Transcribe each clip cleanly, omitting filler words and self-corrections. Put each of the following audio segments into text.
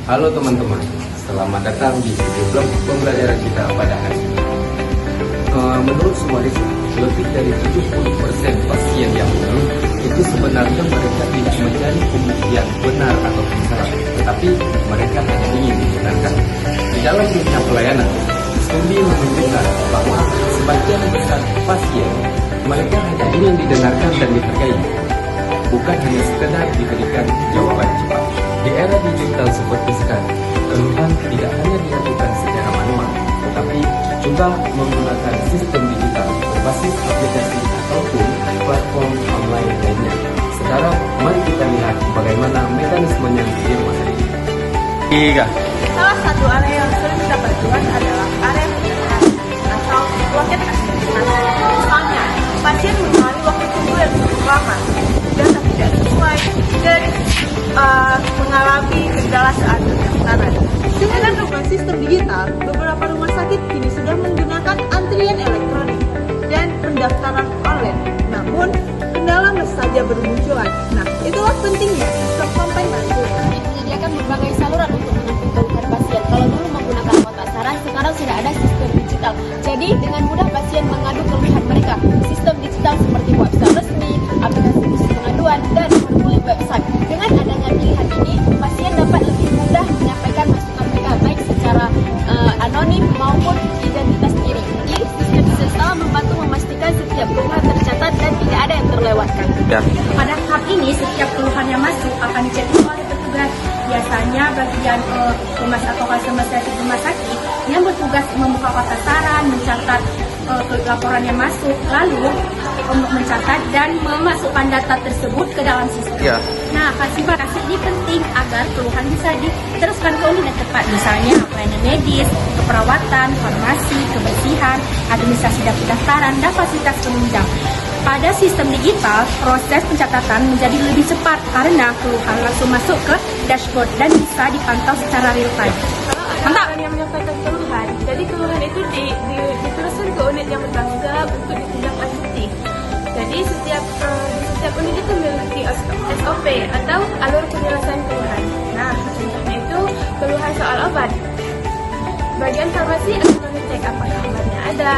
Halo teman-teman, selamat datang di video blog pembelajaran kita pada hari ini. Menurut sebuah riset, lebih dari 70% pasien yang mengeluh itu sebenarnya mereka tidak mencari pembuktian benar atau salah, tetapi mereka hanya ingin dibenarkan. Di dalam dunia pelayanan, studi menunjukkan bahwa sebagian besar pasien mereka hanya ingin didengarkan dan dihargai, bukan hanya sekedar diberikan jawaban cepat. Di era digital seperti sekarang, keluhan tidak hanya dilakukan secara manual, tetapi juga menggunakan sistem digital berbasis aplikasi ataupun platform online lainnya. Sekarang, mari kita lihat bagaimana mekanismenya di rumah sakit. Salah satu area yang sering kita perjuangkan adalah area pencegahan atau loket asistensi. Misalnya, pasien mengalami waktu tunggu yang cukup lama, data tidak sesuai, dan mengalami kendala saat pendaftaran. Dengan dukungan sistem digital, beberapa rumah sakit kini sudah menggunakan antrian elektronik dan pendaftaran online. Namun, kendala masih saja bermunculan. Nah, itulah pentingnya sistem kompensasi. Menyediakan berbagai saluran untuk menampung keluhan pasien. Kalau dulu menggunakan kotak saran, sekarang sudah ada sistem digital. Jadi dengan mudah pasien mengadu keluhan mereka. Sistem digital seperti website resmi, aplikasi khusus pengaduan, dan formulir website. Dengan adanya pilihan ini, pasien dapat lebih mudah menyampaikan masukan mereka baik secara anonim maupun identitas diri. Jadi sistem digital membantu memastikan setiap keluhan tercatat dan tidak ada yang terlewatkan. Pada tahap ini, setiap keluhan yang masuk akan dicetak oleh petugas. Biasanya bagian humas atau customer service rumah sakit yang bertugas membuka kotak saran, mencatat laporan yang masuk, lalu untuk mencatat dan memasukkan data tersebut ke dalam sistem. Nah, klasifikasi ini penting agar keluhan bisa diteruskan ke unit yang tepat, misalnya pelayanan medis, keperawatan, farmasi, kebersihan, administrasi dan pendaftaran, dan fasilitas penunjang. Pada sistem digital, proses pencatatan menjadi lebih cepat karena keluhan langsung masuk ke dashboard dan bisa dipantau secara real time. Mantap. Yang menyampaikan keluhan, jadi keluhan itu diteruskan ke unit yang bertanggung untuk ditindaklanjuti. Jadi setiap unit itu memiliki SOP atau alur penyelesaian keluhan. Nah, contohnya itu keluhan soal obat. Bagian farmasi akan mengecek apakah obatnya ada,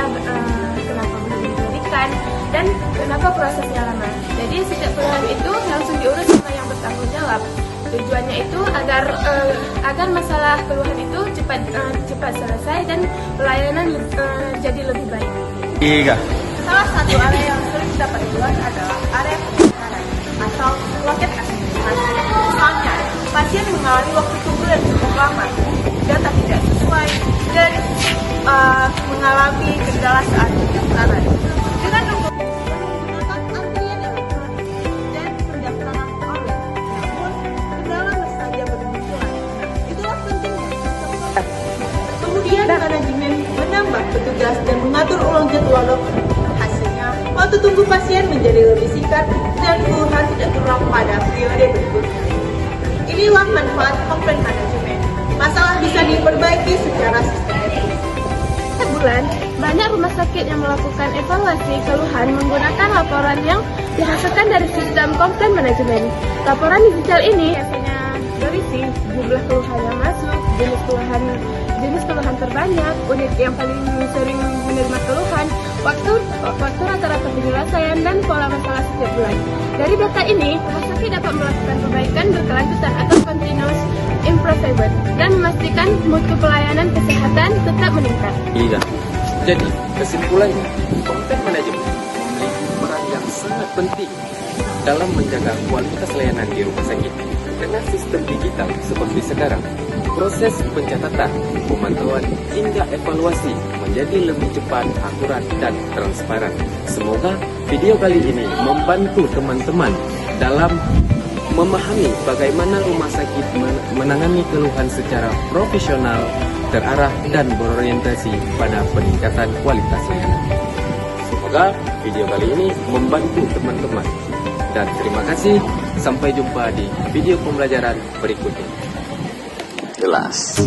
kenapa belum diberikan, dan kenapa prosesnya lama. Jadi setiap keluhan itu langsung diurus sama yang bertanggung jawab. Tujuannya itu agar masalah keluhan itu cepat selesai dan pelayanan jadi lebih baik. Salah satu area yang sering kita perjuangkan adalah area pencegahan atau loket asistensi. Misalnya, pasien mengalami waktu tunggu yang cukup lama, data tidak sesuai, dan mengalami kendala saat pendaftaran. Dengan menggunakan antrian elektronik dan pendaftaran online, namun kendala masih saja bermunculan. Itulah pentingnya sistem kompensasi. Kemudian manajemen menambah petugas dan mengatur ulang jadwal dokter. Hasilnya, waktu tunggu pasien menjadi lebih singkat dan keluhan tidak terulang pada periode berikutnya. Inilah manfaat komplain manajemen. Masalah bisa diperbaiki secara sistematis. Bulan, banyak rumah sakit yang melakukan evaluasi keluhan menggunakan laporan yang dihasilkan dari sistem komplain manajemen. Laporan digital ini biasanya berisi jumlah keluhan yang masuk, jenis keluhan terbanyak, unit yang paling sering menerima keluhan, waktu rata-rata penyelesaian, dan pola masalah setiap bulan. Dari data ini, rumah sakit dapat melakukan perbaikan berkelanjutan atau continuous improvement dan memastikan mutu pelayanan kesehatan tetap meningkat. Jadi, kesimpulannya, komplain manajemen memiliki peran yang sangat penting dalam menjaga kualitas layanan di rumah sakit. Dengan sistem digital seperti sekarang, proses pencatatan, pemantauan, hingga evaluasi menjadi lebih cepat, akurat, dan transparan. Semoga video kali ini membantu teman-teman dalam memahami bagaimana rumah sakit menangani keluhan secara profesional, terarah, dan berorientasi pada peningkatan kualitas layanan. Semoga video kali ini membantu teman-teman. Dan terima kasih, sampai jumpa di video pembelajaran berikutnya. Jelas.